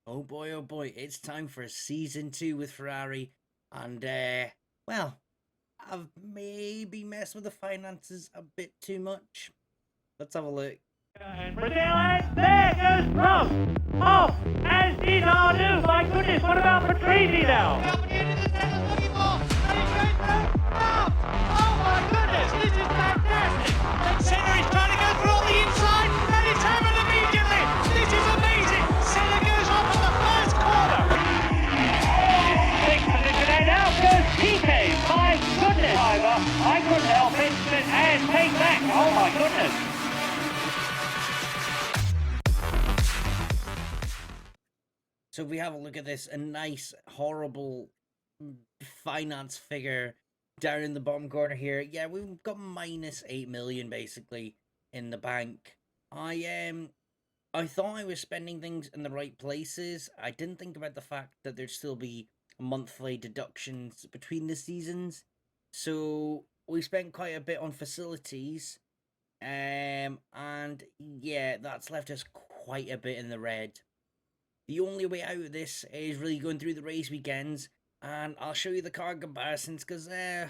Oh boy, it's time for season 2 with Ferrari. And, well, I've maybe messed with the finances a bit too much. Let's have a look. And Brazil, and there goes Prost! Off, as did Ardu. My goodness, what about Patrese now? Up and into the centre, looking for, and he's going through. Oh my goodness, this is fantastic! And Senna is trying to go through on the inside, and it's happened immediately. This is amazing. Senna goes off in the first corner. Sixth position, and out goes Piqué. My goodness, driver, I couldn't help it, and take back. Oh my goodness. So if we have a look at this, a nice, horrible finance figure down in the bottom corner here. Yeah, we've got minus 8 million basically in the bank. I thought I was spending things in the right places. I didn't think about the fact that there'd still be monthly deductions between the seasons. So we spent quite a bit on facilities. And yeah, that's left us quite a bit in the red. The only way out of this is really going through the race weekends, and I'll show you the car comparisons because I'm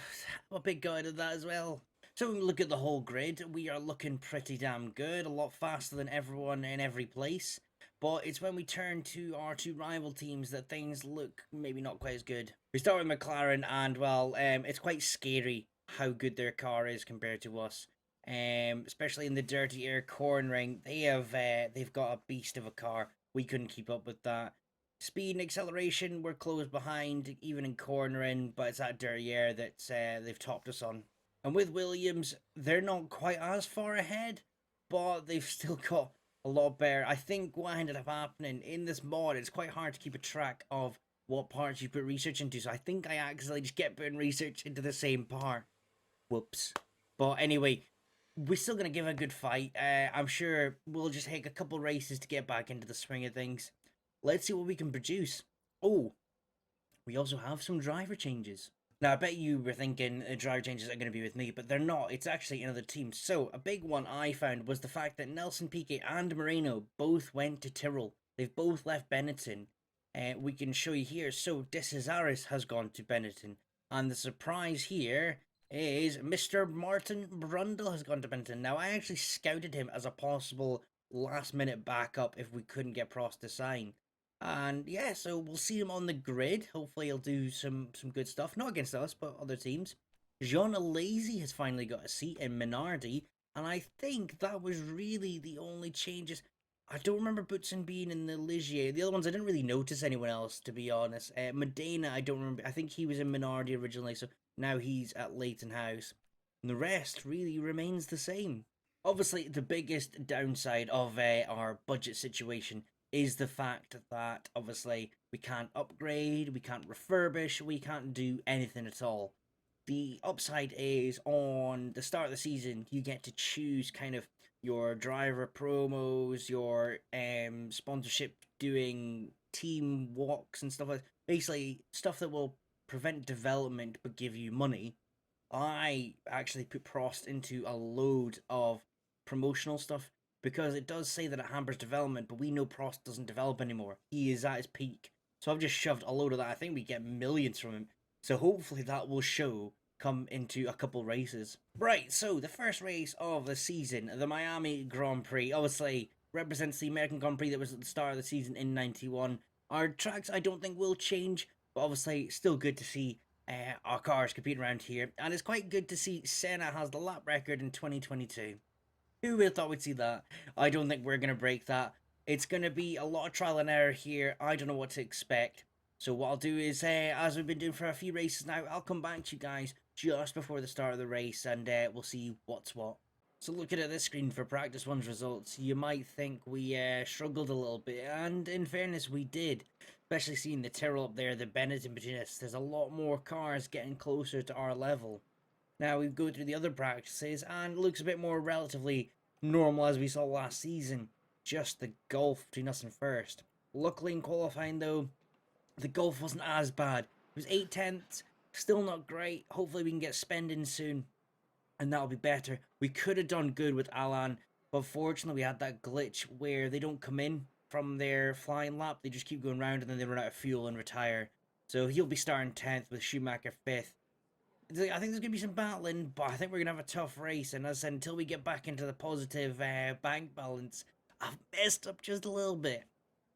a big guide of that as well. So when we look at the whole grid, we are looking pretty damn good, a lot faster than everyone in every place. But it's when we turn to our two rival teams that things look maybe not quite as good. We start with McLaren, and well, it's quite scary how good their car is compared to us. Especially in the dirty air cornering, they've got a beast of a car. We couldn't keep up with that. Speed and acceleration, we're close behind, even in cornering, but it's that dirty air that they've topped us on. And with Williams, they're not quite as far ahead, but they've still got a lot better. I think what ended up happening in this mod, it's quite hard to keep a track of what parts you put research into, so I think I accidentally just kept putting research into the same part. Whoops. But anyway, we're still going to give it a good fight. I'm sure we'll just take a couple races to get back into the swing of things. Let's see what we can produce. Oh, we also have some driver changes. Now, I bet you were thinking driver changes are going to be with me, but they're not. It's actually another team. So, a big one I found was the fact that Nelson Piquet and Moreno both went to Tyrrell. They've both left Benetton. We can show you here. So, De Cesaris has gone to Benetton. And the surprise here is Mr. Martin Brundle has gone to Benetton. Now, I actually scouted him as a possible last-minute backup if we couldn't get Prost to sign. And yeah, so we'll see him on the grid. Hopefully he'll do some good stuff. Not against us, but other teams. Jean Alesi has finally got a seat in Minardi. And I think that was really the only changes. I don't remember Butson being in the Ligier. The other ones, I didn't really notice anyone else, to be honest. Medina, I don't remember. I think he was in Minardi originally, so now he's at Leighton House. And the rest really remains the same. Obviously, the biggest downside of our budget situation is the fact that, obviously, we can't upgrade, we can't refurbish, we can't do anything at all. The upside is on the start of the season, you get to choose kind of your driver promos, your sponsorship doing team walks and stuff like that. Basically, stuff that will prevent development but give you money. I actually put Prost into a load of promotional stuff because it does say that it hampers development, but we know Prost doesn't develop anymore. He is at his peak. So I've just shoved a load of that. I think we get millions from him. So hopefully that will show come into a couple races. Right, so the first race of the season, the Miami Grand Prix, obviously represents the American Grand Prix that was at the start of the season in 91. Our tracks I don't think will change, but obviously still good to see our cars competing around here. And it's quite good to see Senna has the lap record in 2022. Who would have thought we'd see that? I don't think we're going to break that. It's going to be a lot of trial and error here. I don't know what to expect. So what I'll do is, as we've been doing for a few races now, I'll come back to you guys just before the start of the race and we'll see what's what. So looking at this screen for practice one's results, you might think we struggled a little bit, and in fairness we did. Especially seeing the Tyrrell up there, the Benetton between us, there's a lot more cars getting closer to our level. Now we go through the other practices and it looks a bit more relatively normal as we saw last season. Just the gulf between us and first. Luckily in qualifying though, the gulf wasn't as bad. It was 8/10, still not great. Hopefully we can get spending soon and that'll be better. We could have done good with Alan, but fortunately we had that glitch where they don't come in from their flying lap. They just keep going round and then they run out of fuel and retire. So he'll be starting 10th with Schumacher 5th. I think there's going to be some battling, but I think we're going to have a tough race. And as I said, until we get back into the positive bank balance, I've messed up just a little bit.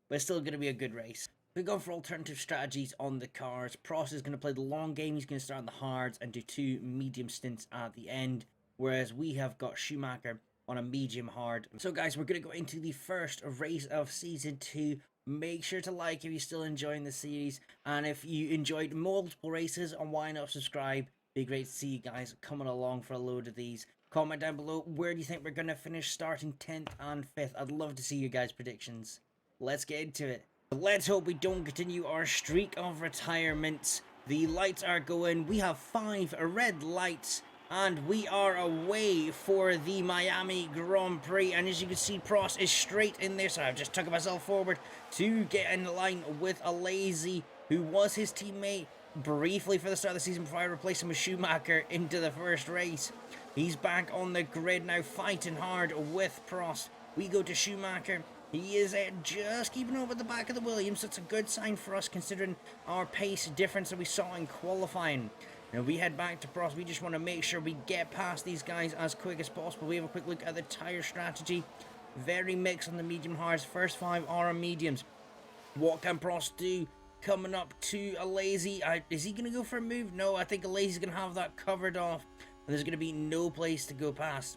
But it's still going to be a good race. We're going for alternative strategies on the cars. Prost is going to play the long game. He's going to start on the hards and do 2 medium stints at the end. Whereas we have got Schumacher on a medium hard. So guys, we're going to go into the first race of Season 2. Make sure to like if you're still enjoying the series. And if you enjoyed multiple races, and why not subscribe? Be great to see you guys coming along for a load of these. Comment down below, where do you think we're going to finish starting 10th and 5th? I'd love to see your guys' predictions. Let's get into it. Let's hope we don't continue our streak of retirements. The lights are going. We have 5 red lights. And we are away for the Miami Grand Prix. And as you can see, Prost is straight in there. So I've just took myself forward to get in line with a Lazy, who was his teammate briefly for the start of the season before I replaced him with Schumacher into the first race. He's back on the grid now, fighting hard with Prost. We go to Schumacher. He is just keeping up at the back of the Williams. That's a good sign for us considering our pace difference that we saw in qualifying. Now we head back to Prost. We just want to make sure we get past these guys as quick as possible. We have a quick look at the tyre strategy. Very mixed on the medium hards. First 5 are on mediums. What can Prost do? Coming up to a Lazy. Is he going to go for a move? No, I think a Lazy's going to have that covered off. And there's going to be no place to go past.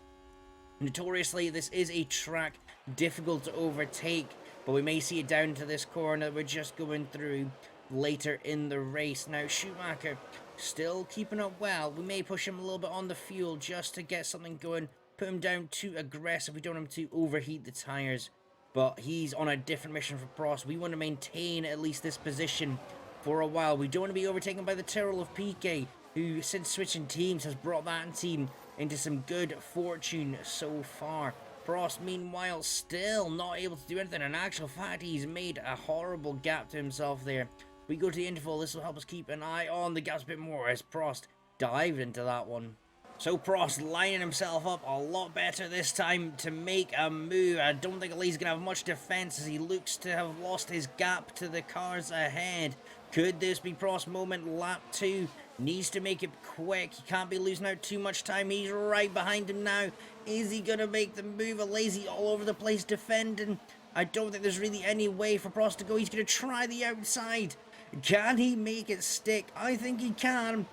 Notoriously, this is a track difficult to overtake. But we may see it down to this corner that we're just going through later in the race. Now, Schumacher still keeping up well. We may push him a little bit on the fuel just to get something going. Put him down too aggressive. We don't want him to overheat the tyres. But he's on a different mission for Prost. We want to maintain at least this position for a while. We don't want to be overtaken by the Tyrrell of Piquet, who since switching teams has brought that team into some good fortune so far. Prost, meanwhile, still not able to do anything. In actual fact, he's made a horrible gap to himself there. We go to the interval. This will help us keep an eye on the gaps a bit more as Prost dived into that one. So Prost lining himself up a lot better this time to make a move. I don't think Lee's going to have much defense as he looks to have lost his gap to the cars ahead. Could this be Prost's moment? Lap 2. Needs to make it quick. He can't be losing out too much time. He's right behind him now. Is he going to make the move? A Lazy all over the place defending. I don't think there's really any way for Prost to go. He's going to try the outside. Can he make it stick? I think he can.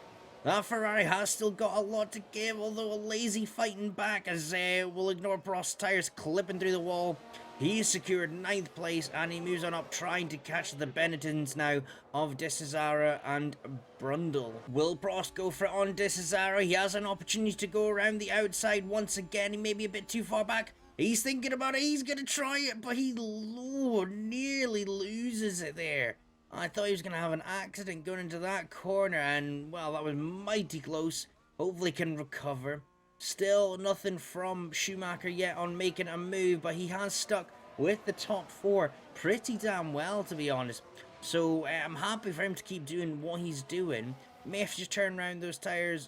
That Ferrari has still got a lot to give, although a Lazy fighting back as we'll ignore Prost's tyres clipping through the wall. He's secured 9th place and he moves on up trying to catch the Benettons now of De Cesare and Brundle. Will Prost go for it on De Cesare? He has an opportunity to go around the outside once again. He may be a bit too far back. He's thinking about it. He's going to try it, but he nearly loses it there. I thought he was going to have an accident going into that corner, and, well, that was mighty close. Hopefully can recover. Still nothing from Schumacher yet on making a move, but he has stuck with the top 4 pretty damn well, to be honest. So I'm happy for him to keep doing what he's doing. May have to just turn down those tire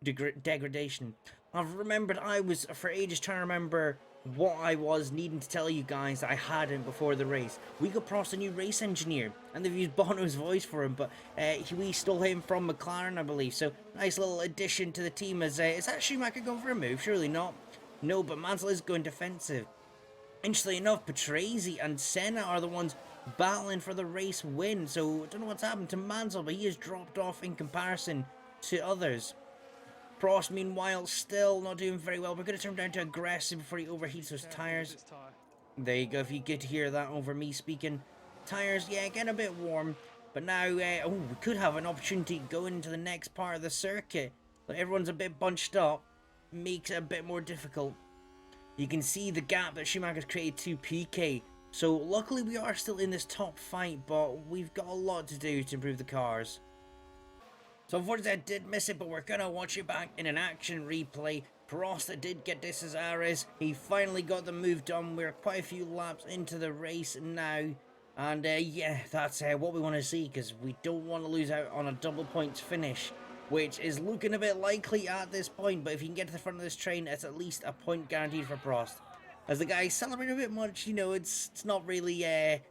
degradation. I've remembered I was for ages trying to remember what I was needing to tell you guys that I hadn't before the race. We got Prost a new race engineer, and they've used Bono's voice for him, but we stole him from McLaren, I believe. So nice little addition to the team. As is that Schumacher going for a move? Surely not. No, but Mansell is going defensive. Interestingly enough, Patrese and Senna are the ones battling for the race win. So I don't know what's happened to Mansell, but he has dropped off in comparison to others. Prost, meanwhile, still not doing very well. We're going to turn him down to aggressive before he overheats those tyres. There you go, if you get to hear that over me speaking. Tyres, yeah, getting a bit warm. But now, we could have an opportunity going into the next part of the circuit. But everyone's a bit bunched up. Makes it a bit more difficult. You can see the gap that Schumacher's created to Piquet. So, luckily we are still in this top fight, but we've got a lot to do to improve the cars. So unfortunately I did miss it, but we're going to watch it back in an action replay. Prost did get De Cesare's. He finally got the move done. We're quite a few laps into the race now. And yeah, that's what we want to see, because we don't want to lose out on a double points finish, which is looking a bit likely at this point. But if you can get to the front of this train, it's at least a point guaranteed for Prost. as the guys celebrate a bit much. You know, it's not really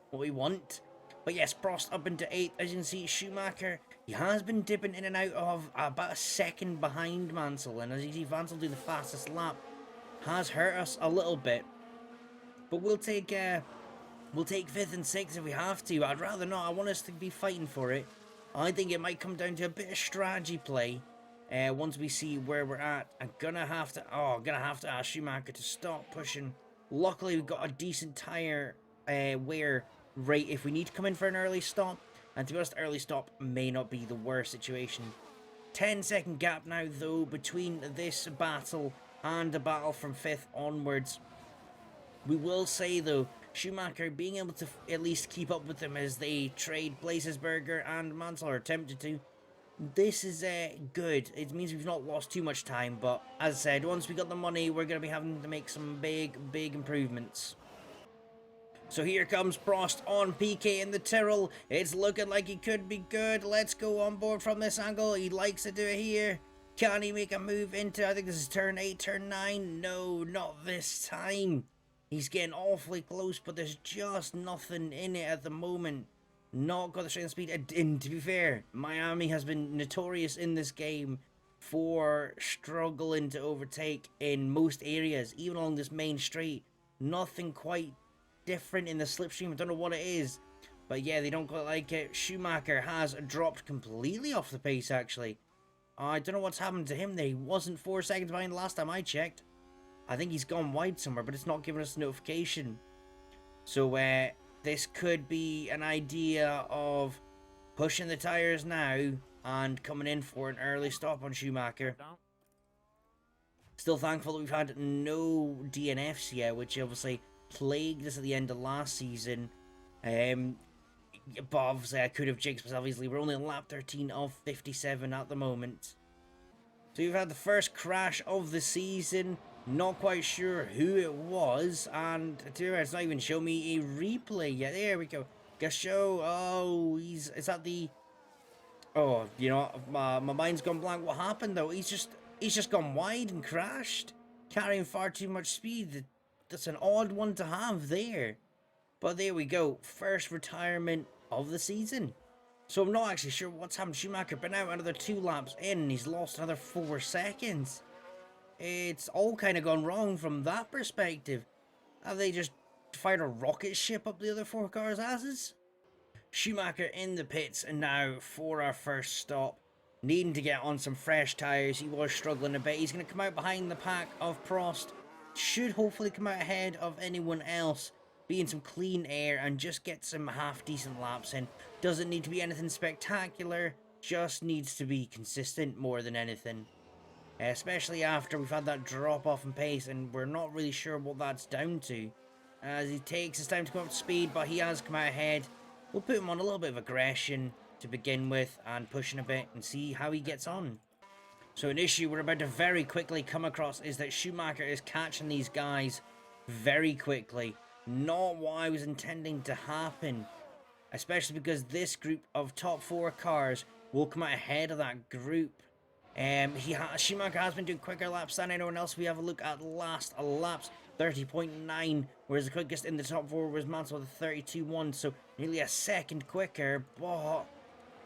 what we want. But yes, Prost up into 8th. As you can see, Schumacher, he has been dipping in and out of about a second behind Mansell. And as you see, Mansell do the fastest lap. Has hurt us a little bit. But we'll take 5th and 6th if we have to. I'd rather not. I want us to be fighting for it. I think it might come down to a bit of strategy play. Once we see where we're at, I'm gonna have to ask Schumacher to stop pushing. Luckily, we've got a decent tire wear rate if we need to come in for an early stop. And to be honest, early stop may not be the worst situation. 10-second gap now, though, between this battle and the battle from 5th onwards. We will say, though, Schumacher being able to at least keep up with them as they trade places, Berger and Mansell are attempted to. This is good. It means we've not lost too much time, but as I said, once we got the money, we're going to be having to make some big improvements. So here comes Prost on PK in the Tyrrell. It's looking like he could be good. Let's go on board from this angle. He likes to do it here. Can he make a move into, I think this is turn 8, turn 9? No, not this time. He's getting awfully close, but there's just nothing in it at the moment. Not got the strength and speed. And to be fair, Miami has been notorious in this game for struggling to overtake in most areas, even along this main straight. Nothing quite different in the slipstream. I don't know what it is, but yeah, they don't quite like it. Schumacher has dropped completely off the pace, actually. I don't know what's happened to him there. He wasn't 4 seconds behind the last time I checked. I think he's gone wide somewhere, but it's not giving us a notification. So this could be an idea of pushing the tires now and coming in for an early stop on Schumacher. Still thankful that we've had no DNFs yet, which obviously plagued us at the end of last season. But obviously I could have jinxed myself easily. We're only on lap 13 of 57 at the moment. So we've had the first crash of the season. Not quite sure who it was, and it's not even showing me a replay yet. There we go. Gasho, oh, is that the... Oh, you know, my mind's gone blank. What happened, though? He's just gone wide and crashed, carrying far too much speed. That's an odd one to have there. But there we go. First retirement of the season. So I'm not actually sure what's happened. Schumacher been out another 2 laps in, and he's lost another 4 seconds. It's all kind of gone wrong from that perspective. Have they just fired a rocket ship up the other 4 cars' asses? Schumacher in the pits and now for our first stop. Needing to get on some fresh tyres. He was struggling a bit. He's going to come out behind the pack of Prost. Should hopefully come out ahead of anyone else. Be in some clean air and just get some half-decent laps in. Doesn't need to be anything spectacular. Just needs to be consistent more than anything. Especially after we've had that drop off in pace and we're not really sure what that's down to. As he takes his time to come up to speed, but he has come out ahead. We'll put him on a little bit of aggression to begin with and pushing a bit and see how he gets on. So an issue we're about to very quickly come across is that Schumacher is catching these guys very quickly. Not what I was intending to happen. Especially because this group of top 4 cars will come out ahead of that group. Schumacher has been doing quicker laps than anyone else. We have a look at last laps, 30.9, whereas the quickest in the top 4 was Mansell with a 32.1, so nearly a second quicker, but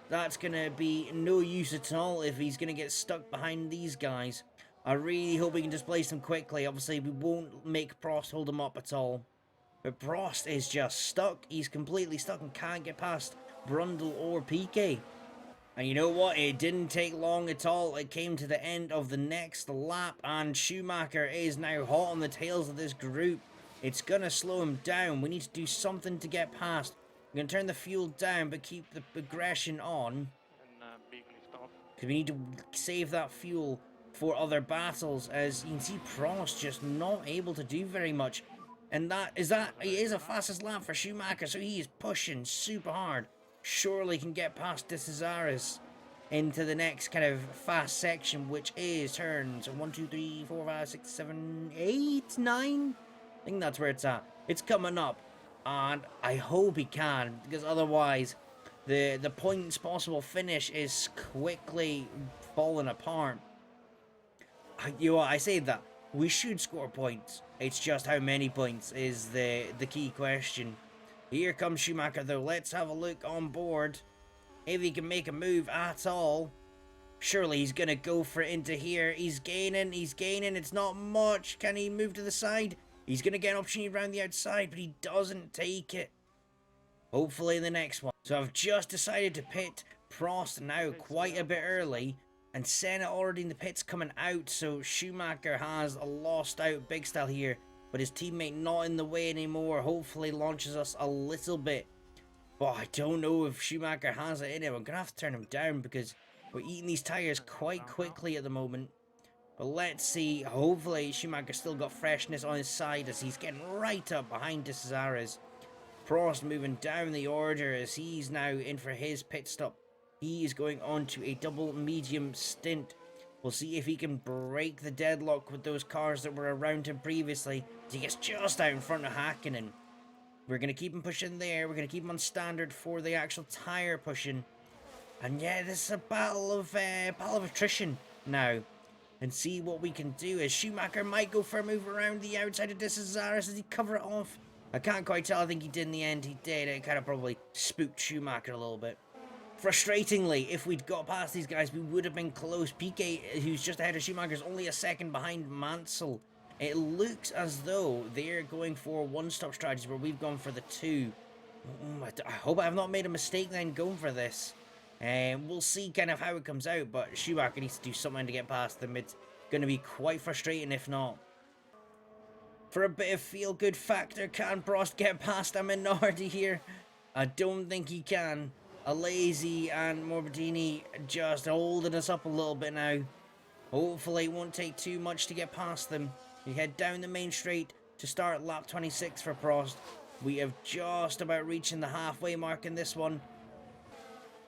that's going to be no use at all if he's going to get stuck behind these guys. I really hope we can displace them quickly. Obviously, we won't make Prost hold him up at all. But Prost is just stuck. He's completely stuck and can't get past Brundle or Piquet. And you know what? It didn't take long at all. It came to the end of the next lap, and Schumacher is now hot on the tails of this group. It's going to slow him down. We need to do something to get past. We're going to turn the fuel down, but keep the aggression on. Because we need to save that fuel for other battles. As you can see, Prost just not able to do very much. And he is a fastest lap for Schumacher, so he is pushing super hard. Surely can get past De Cesaris into the next kind of fast section, which is turns 1, 2, 3, 4, 5, 6, 7, 8, 9. I think that's where it's at. It's coming up, and I hope he can, because otherwise the points possible finish is quickly falling apart. You know what, I say that. We should score points. It's just how many points is the key question. Here comes Schumacher though. Let's have a look on board. If he can make a move at all. Surely he's going to go for it into here. He's gaining. It's not much. Can he move to the side? He's going to get an opportunity around the outside, but he doesn't take it. Hopefully in the next one. So I've just decided to pit Prost now quite a bit early. And Senna already in the pits coming out. So Schumacher has lost out big style here. But his teammate not in the way anymore. Hopefully launches us a little bit. But I don't know if Schumacher has it in him. I'm going to have to turn him down because we're eating these tyres quite quickly at the moment. But let's see. Hopefully Schumacher still got freshness on his side as he's getting right up behind De Cesaris. Prost moving down the order as he's now in for his pit stop. He is going on to a double medium stint. We'll see if he can break the deadlock with those cars that were around him previously. He gets just out in front of Hakkinen. We're going to keep him pushing there. We're going to keep him on standard for the actual tyre pushing. And yeah, this is a battle of attrition now. And see what we can do as Schumacher might go for a move around the outside of De Cesaris as he cover it off. I can't quite tell. I think he did in the end. He did. It kind of probably spooked Schumacher a little bit. Frustratingly, if we'd got past these guys, we would have been close. Piquet, who's just ahead of Schumacher, is only a second behind Mansell. It looks as though they're going for one-stop strategies where we've gone for the two. I hope I have not made a mistake then going for this. We'll see kind of how it comes out, but Schumacher needs to do something to get past them. It's going to be quite frustrating if not. For a bit of feel-good factor, can Prost get past a Minardi here? I don't think he can. Alesi and Morbidelli just holding us up a little bit now. Hopefully it won't take too much to get past them. We head down the main straight to start lap 26 for Prost. We have just about reaching the halfway mark in this one.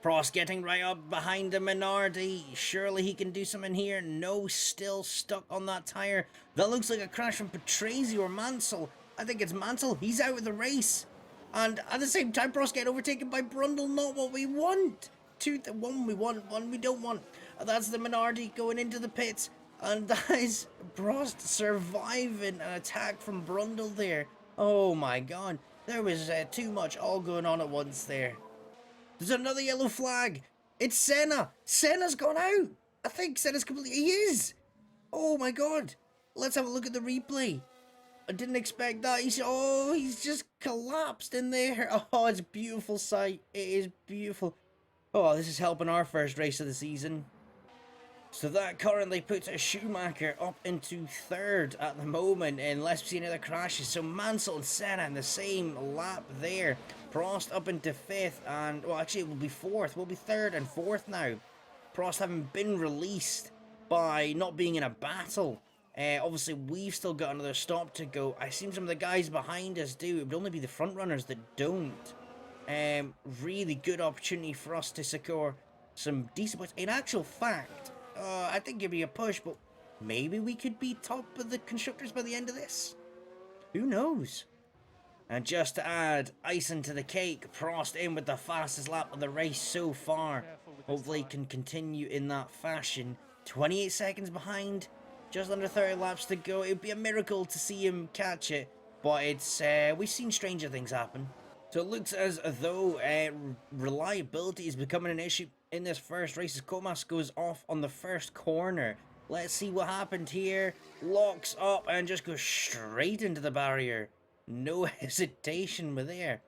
Prost getting right up behind the Minardi. Surely he can do something here. No, still stuck on that tyre. That looks like a crash from Patrese or Mansell. I think it's Mansell. He's out of the race. And at the same time, Prost getting overtaken by Brundle. Not what we want. One we want, one we don't want. That's the Minardi going into the pits. And that is Prost surviving an attack from Brundle there. Oh my god. There was too much all going on at once there. There's another yellow flag. It's Senna. Senna's gone out. I think Senna's completely... He is. Oh my god. Let's have a look at the replay. I didn't expect that. He's just collapsed in there. Oh, it's a beautiful sight. It is beautiful. Oh, this is helping our first race of the season. So that currently puts a Schumacher up into third at the moment, unless we see any other crashes. So Mansell and Senna in the same lap there. Prost up into fifth, and well, actually it will be fourth. We'll be third and fourth now. Prost having been released by not being in a battle. Obviously we've still got another stop to go. I assume some of the guys behind us do. It would only be the front runners that don't. Really good opportunity for us to secure some decent points. In actual fact, I think it'd be a push, but maybe we could be top of the constructors by the end of this. Who knows? And just to add icing to the cake, Prost in with the fastest lap of the race so far. Hopefully he can continue in that fashion. 28 seconds behind, just under 30 laps to go. It would be a miracle to see him catch it, but it's we've seen stranger things happen. So it looks as though reliability is becoming an issue in this first race as Comas goes off on the first corner. Let's see what happened here. Locks up and just goes straight into the barrier. No hesitation with there.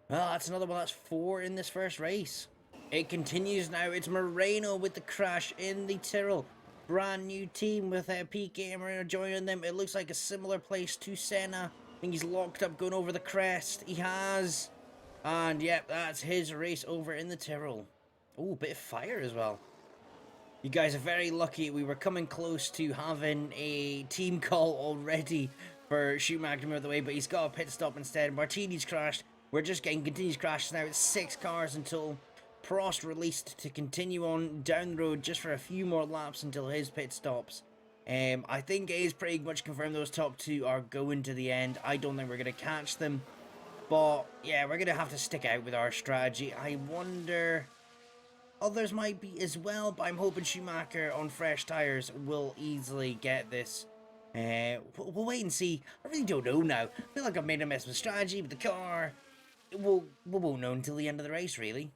Well, that's another one. That's 4 in this first race. It continues now. It's Moreno with the crash in the Tyrrell. Brand new team with Piquet and Moreno joining them. It looks like a similar place to Senna. I think he's locked up going over the crest. He has. And yep, that's his race over in the Tyrrell. Oh, bit of fire as well. You guys are very lucky. We were coming close to having a team call already for Schumacher to move out of the way, but he's got a pit stop instead. Martini's crashed. We're just getting continuous crashes now. It's 6 cars until Prost released to continue on down the road just for a few more laps until his pit stops. I think it is pretty much confirmed those top 2 are going to the end. I don't think we're going to catch them. But yeah, we're going to have to stick out with our strategy. I wonder... Others might be as well, but I'm hoping Schumacher on fresh tyres will easily get this. We'll wait and see. I really don't know now. I feel like I've made a mess with strategy, but the car, we won't know until the end of the race, really.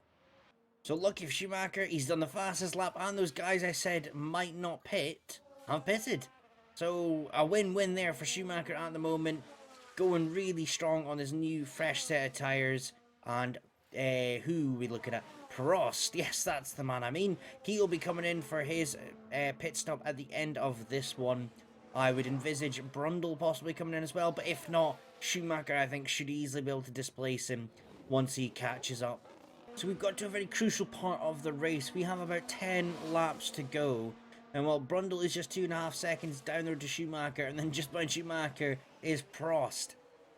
So lucky for Schumacher, he's done the fastest lap, and those guys I said might not pit have pitted. So a win-win there for Schumacher at the moment, going really strong on his new fresh set of tyres. And who are we looking at? Prost, yes, that's the man I mean. He'll be coming in for his pit stop at the end of this one. I would envisage Brundle possibly coming in as well, but if not, Schumacher I think should easily be able to displace him once he catches up. So we've got to a very crucial part of the race. We have about 10 laps to go. And while Brundle is just 2.5 seconds down there to Schumacher, and then just behind Schumacher is Prost.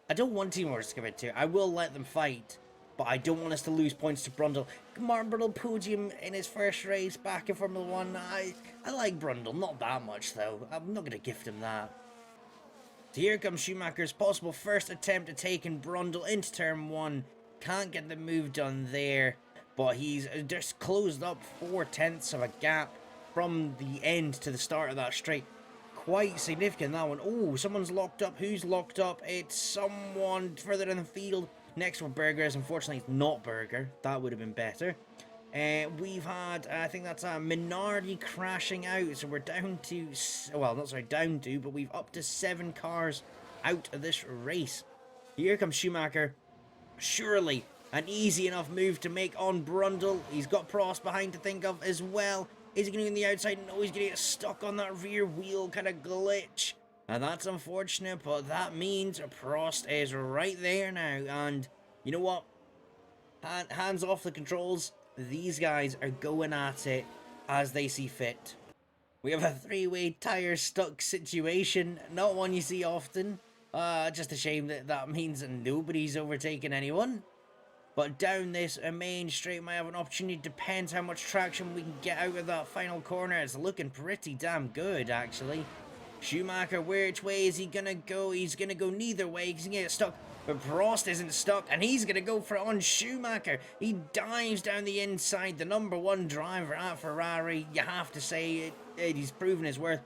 I don't want Team Wars to come into here. I will let them fight, but I don't want us to lose points to Brundle. Martin Brundle podium in his first race back in Formula 1. I like Brundle, not that much though. I'm not going to gift him that. So here comes Schumacher's possible first attempt at taking Brundle into turn 1. Can't get the move done there, but he's just closed up 4/10 of a gap from the end to the start of that straight. Quite significant, that one. Oh, someone's locked up. Who's locked up? It's someone further in the field. Next one, Berger, is unfortunately it's not Berger. That would have been better. We've had, I think that's Minardi crashing out, so we're down to, well, not sorry, down to, but we've up to 7 cars out of this race. Here comes Schumacher. Surely an easy enough move to make on Brundle. He's got Prost behind to think of as well. Is he going to get on the outside? No, he's going to get stuck on that rear wheel kind of glitch. And that's unfortunate, but that means Prost is right there now. And you know what? Hands off the controls. These guys are going at it as they see fit. We have a 3-way tire stuck situation. Not one you see often. Just a shame that means that nobody's overtaken anyone. But down this main straight might have an opportunity. Depends how much traction we can get out of that final corner. It's looking pretty damn good, actually. Schumacher, which way is he going to go? He's going to go neither way. He's going to get stuck. But Prost isn't stuck, and he's going to go for it on Schumacher. He dives down the inside. The #1 driver at Ferrari. You have to say he's proven his worth.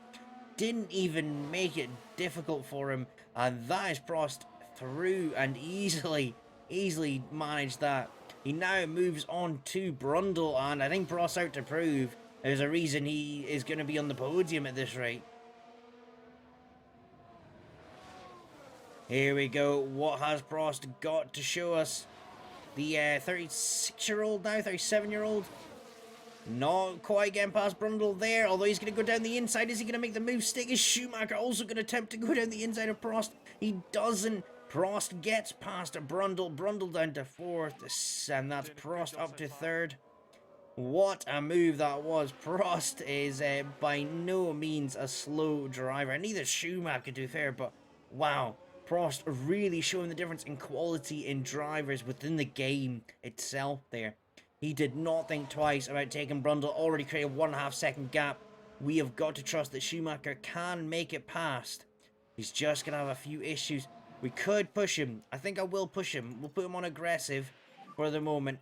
Didn't even make it difficult for him. And that is Prost through and easily managed that. He now moves on to Brundle, and I think Prost out to prove there's a reason he is going to be on the podium at this rate. Here we go. What has Prost got to show us? The 36-year-old now, 37-year-old. Not quite getting past Brundle there, although he's going to go down the inside. Is he going to make the move stick? Is Schumacher also going to attempt to go down the inside of Prost? He doesn't. Prost gets past Brundle. Brundle down to 4th, and that's Prost up to 3rd. What a move that was. Prost is by no means a slow driver. Neither Schumacher, to be fair, but wow. Prost really showing the difference in quality in drivers within the game itself there. He did not think twice about taking Brundle, already created a 1.5 second gap. We have got to trust that Schumacher can make it past. He's just going to have a few issues. We could push him. I think I will push him. We'll put him on aggressive for the moment.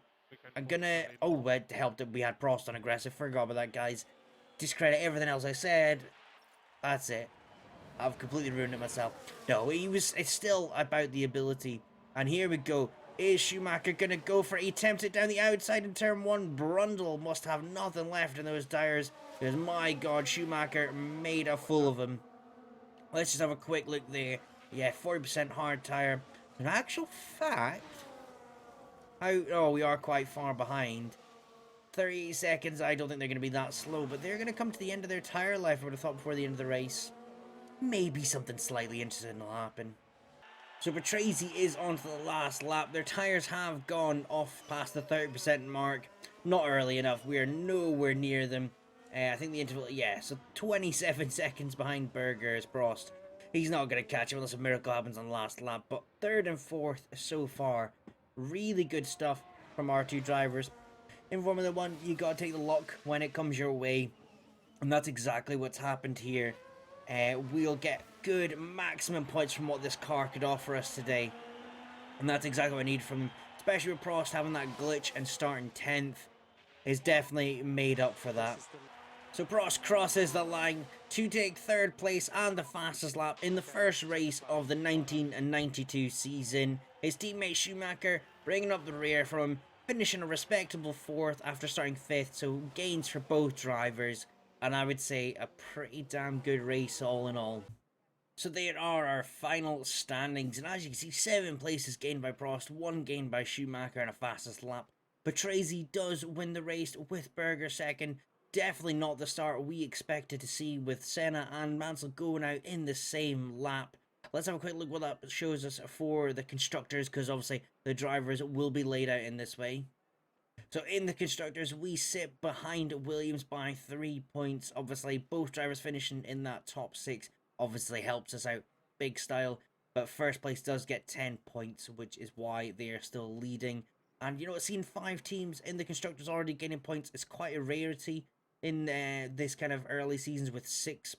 I'm going to... Oh, it helped that we had Prost on aggressive. Forgot about that, guys. Discredit everything else I said. That's it. I've completely ruined it myself. No, it's still about the ability. And here we go. Is Schumacher going to go for it? He attempts it down the outside in turn 1. Brundle must have nothing left in those tires. Because, my God, Schumacher made a fool of him. Let's just have a quick look there. Yeah, 40% hard tire. In actual fact... Oh, we are quite far behind. 30 seconds, I don't think they're going to be that slow. But they're going to come to the end of their tire life, I would have thought, before the end of the race. Maybe something slightly interesting will happen. So Patrese is on to the last lap. Their tyres have gone off past the 30% mark. Not early enough. We are nowhere near them. I think the interval, yeah, so 27 seconds behind Berger's Prost. He's not going to catch him unless a miracle happens on the last lap. But 3rd and 4th so far. Really good stuff from our two drivers. In Formula 1, you got to take the luck when it comes your way. And that's exactly what's happened here. We'll get good maximum points from what this car could offer us today. And that's exactly what I need from him. Especially with Prost having that glitch and starting 10th is definitely made up for that. So Prost crosses the line to take third place and the fastest lap in the first race of the 1992 season. His teammate Schumacher bringing up the rear from him, finishing a respectable fourth after starting fifth, so gains for both drivers, and I would say a pretty damn good race all in all. So there are our final standings, and as you can see, 7 places gained by Prost, 1 gained by Schumacher and a fastest lap. Patrese does win the race with Berger second. Definitely not the start we expected to see with Senna and Mansell going out in the same lap. Let's have a quick look what that shows us for the constructors, because obviously the drivers will be laid out in this way. So in the constructors, we sit behind Williams by 3 points. Obviously, both drivers finishing in that top 6 obviously helps us out big style. But first place does get 10 points, which is why they are still leading. And you know, seeing 5 teams in the constructors already getting points is quite a rarity in this kind of early seasons with 6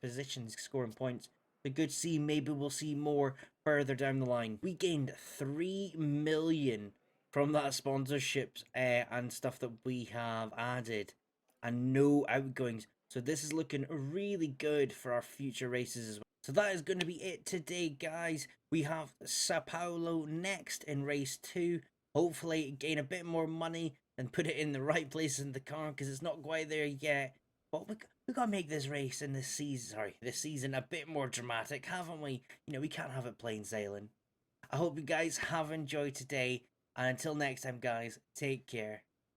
positions scoring points. But good to see. Maybe we'll see more further down the line. We gained 3 million from that sponsorships and stuff that we have added, and no outgoings. So this is looking really good for our future races as well. So that is going to be it today, guys. We have Sao Paulo next in race 2. Hopefully gain a bit more money and put it in the right place in the car, because it's not quite there yet. But we got to make this race in this season a bit more dramatic, haven't we? You know, we can't have it plain sailing. I hope you guys have enjoyed today. And until next time, guys, take care.